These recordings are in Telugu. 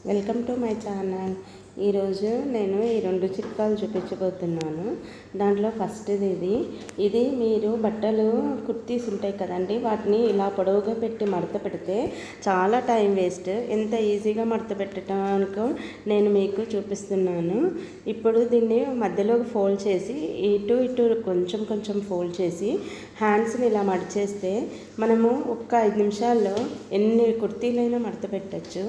Welcome to my channel. ఈరోజు నేను ఈ 2 చిట్కాలు చూపించబోతున్నాను. దాంట్లో ఫస్ట్ది ఇది మీరు బట్టలు కుర్తీస్ ఉంటాయి కదండి, వాటిని ఇలా పొడవుగా పెట్టి మడత పెడితే చాలా టైం వేస్ట్. ఎంత ఈజీగా మడత పెట్టడానికో నేను మీకు చూపిస్తున్నాను. ఇప్పుడు దీన్ని మధ్యలోకి ఫోల్డ్ చేసి ఇటు కొంచెం కొంచెం ఫోల్డ్ చేసి హ్యాండ్స్ని ఇలా మడిచేస్తే మనము ఒక్క 5 నిమిషాల్లో ఎన్ని కుర్తీలైనా మడత పెట్టచ్చు.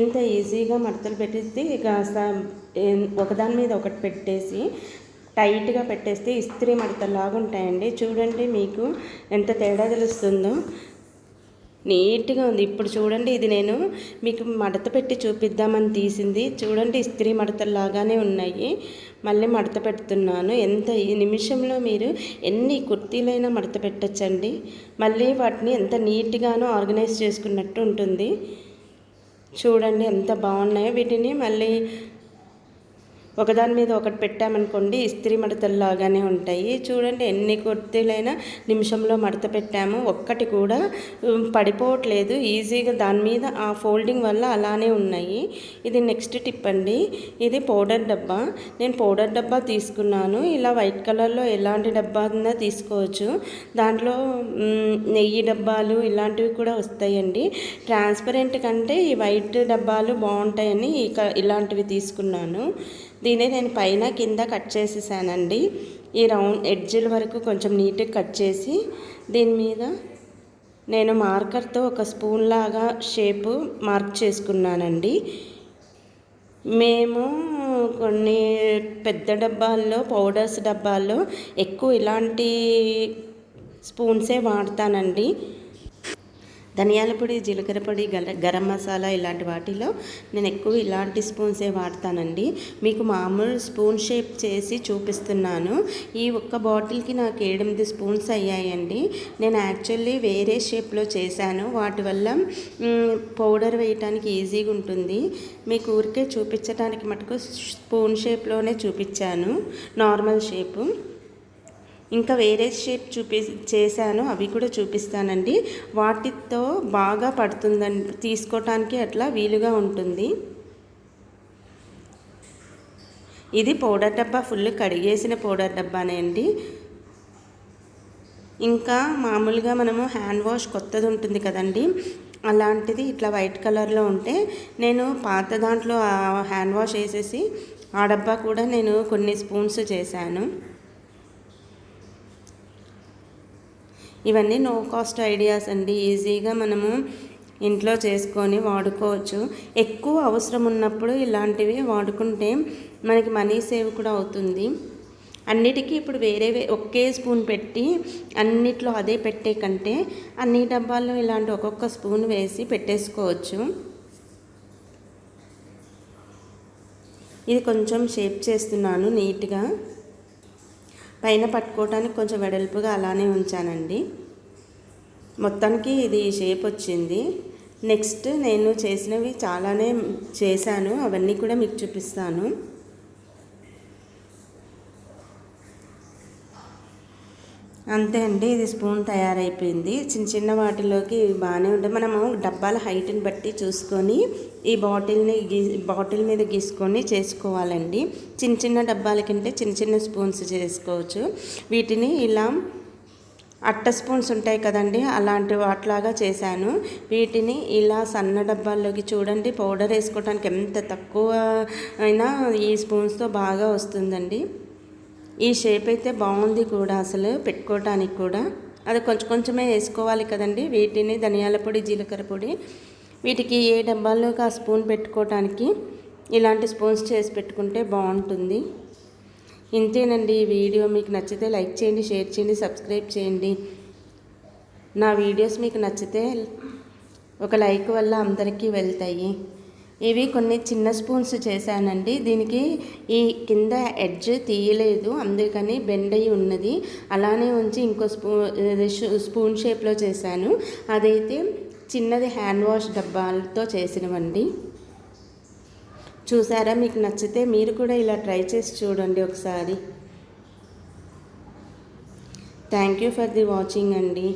ఇంత ఈజీగా మడతలు పెట్టేసి కాస్త ఒకదాని మీద ఒకటి పెట్టేసి టైట్గా పెట్టేస్తే ఇస్త్రీ మడతలాగా ఉంటాయండి. చూడండి మీకు ఎంత తేడా తెలుస్తుందో. నీట్గా ఉంది. ఇప్పుడు చూడండి, ఇది నేను మీకు మడత పెట్టి చూపిద్దామని తీసింది. చూడండి, ఇస్త్రీ మడతలాగానే ఉన్నాయి. మళ్ళీ మడత పెడుతున్నాను. ఈ నిమిషంలో మీరు ఎన్ని కుర్తీలైనా మడత పెట్టచ్చండి. మళ్ళీ వాటిని ఎంత నీట్గానో ఆర్గనైజ్ చేసుకున్నట్టు ఉంటుంది. చూడండి ఎంత బాగున్నాయో. వీటిని మళ్ళీ ఒకదాని మీద ఒకటి పెట్టామనుకోండి, ఇస్త్రీ మడతల్లాగానే ఉంటాయి. చూడండి, ఎన్ని కుర్తీలైనా నిమిషంలో మడత పెట్టాము, ఒక్కటి కూడా పడిపోవట్లేదు. ఈజీగా దాని మీద ఆ ఫోల్డింగ్ వల్ల అలానే ఉన్నాయి. ఇది నెక్స్ట్ టిప్ అండి. ఇది పౌడర్ డబ్బా. నేను పౌడర్ డబ్బా తీసుకున్నాను. ఇలా వైట్ కలర్లో ఎలాంటి డబ్బా అయినా తీసుకోవచ్చు. దాంట్లో నెయ్యి డబ్బాలు ఇలాంటివి కూడా వస్తాయండి. ట్రాన్స్పరెంట్ కంటే ఈ వైట్ డబ్బాలు బాగుంటాయని ఇలాంటివి తీసుకున్నాను. దీన్ని నేను పైన కింద కట్ చేసేసానండి. ఈ రౌండ్ ఎడ్జిల వరకు కొంచెం నీట్గా కట్ చేసి దీని మీద నేను మార్కర్తో ఒక స్పూన్ లాగా షేపు మార్క్ చేసుకున్నానండి. మేము కొన్ని పెద్ద డబ్బాల్లో, పౌడర్స్ డబ్బాల్లో ఎక్కువ ఇలాంటి స్పూన్సే వాడతానండి. ధనియాల పొడి, జీలకర్ర పొడి, గరం మసాలా ఇలాంటి వాటిలో నేను ఎక్కువ ఇలాంటి స్పూన్సే వాడతానండి. మీకు మామూలు స్పూన్ షేప్ చేసి చూపిస్తున్నాను. ఈ ఒక్క బాటిల్కి నాకు 8 స్పూన్స్ అయ్యాయండి. నేను యాక్చువల్లీ వేరే షేప్లో చేశాను. వాటి వల్ల పౌడర్ వేయటానికి ఈజీగా ఉంటుంది. మీకు ఊరికే చూపించడానికి మటుకు స్పూన్ షేప్లోనే చూపించాను, నార్మల్ షేపు. ఇంకా వేరే షేప్ చేశాను, అవి కూడా చూపిస్తానండి. వాటితో బాగా పడుతుందండి, తీసుకోవటానికి అట్లా వీలుగా ఉంటుంది. ఇది పౌడర్ డబ్బా, ఫుల్ కడిగేసిన పౌడర్ డబ్బానే అండి. ఇంకా మామూలుగా మనము హ్యాండ్ వాష్ కొత్తది ఉంటుంది కదండి, అలాంటిది ఇట్లా వైట్ కలర్లో ఉంటే నేను పాత దాంట్లో హ్యాండ్ వాష్ వేసేసి ఆ డబ్బా కూడా నేను కొన్ని స్పూన్స్ చేశాను. ఇవన్నీ నో కాస్ట్ ఐడియాస్ అండి. ఈజీగా మనము ఇంట్లో చేసుకొని వాడుకోవచ్చు. ఎక్కువ అవసరం ఉన్నప్పుడు ఇలాంటివి వాడుకుంటే మనకి మనీ సేవ్ కూడా అవుతుంది. అన్నిటికీ ఇప్పుడు వేరే ఒకే స్పూన్ పెట్టి అన్నిట్లో అదే పెట్టే కంటే అన్ని డబ్బాల్లో ఇలాంటి ఒక్కొక్క స్పూన్ వేసి పెట్టేసుకోవచ్చు. ఇది కొంచెం షేప్ చేస్తున్నాను నీట్గా. పైన పట్టుకోవడానికి కొంచెం వెడల్పుగా అలానే ఉంచానండి. మొత్తానికి ఇది షేప్ వచ్చింది. నెక్స్ట్ నేను చేసినవి చాలానే చేశాను, అవన్నీ కూడా మీకు చూపిస్తాను. అంతే అండి, ఇది స్పూన్ తయారైపోయింది. చిన్న చిన్న వాటిలోకి బాగానే ఉంటుంది. మనము డబ్బాల హైట్ని బట్టి చూసుకొని ఈ బాటిల్ మీద గీసుకొని చేసుకోవాలండి. చిన్న చిన్న డబ్బాల కంటే చిన్న చిన్న స్పూన్స్ చేసుకోవచ్చు. వీటిని ఇలా అట్ట స్పూన్స్ ఉంటాయి కదండి, అలాంటి వాటిలాగా చేశాను. వీటిని ఇలా సన్న డబ్బాల్లోకి చూడండి, పౌడర్ వేసుకోవడానికి ఎంత తక్కువ అయినా ఈ స్పూన్స్తో బాగా వస్తుందండి. ఈ షేప్ అయితే బాగుంది కూడా, అసలు పెట్టుకోవటానికి కూడా. అది కొంచెం కొంచెమే వేసుకోవాలి కదండి. వీటిని ధనియాల పొడి, జీలకర్ర పొడి, వీటికి ఏ డబ్బాల్లోకి ఆ స్పూన్ పెట్టుకోవటానికి ఇలాంటి స్పూన్స్ చేసి పెట్టుకుంటే బాగుంటుంది. ఇంతేనండి ఈ వీడియో. మీకు నచ్చితే లైక్ చేయండి, షేర్ చేయండి, సబ్స్క్రైబ్ చేయండి. నా వీడియోస్ మీకు నచ్చితే ఒక లైక్ వల్ల అందరికీ వెళ్తాయి. ఇవి కొన్ని చిన్న స్పూన్స్ చేశానండి. దీనికి ఈ కింద ఎడ్జ్ తీయలేదు, అందుకని బెండ్ అయి ఉన్నది. అలానే ఉంచి ఇంకో స్పూన్ షేప్లో చేశాను. అదైతే చిన్నది హ్యాండ్ వాష్ డబ్బాలతో చేసినవండి. చూసారా? మీకు నచ్చితే మీరు కూడా ఇలా ట్రై చేసి చూడండి ఒకసారి. Thank you for the watching అండి.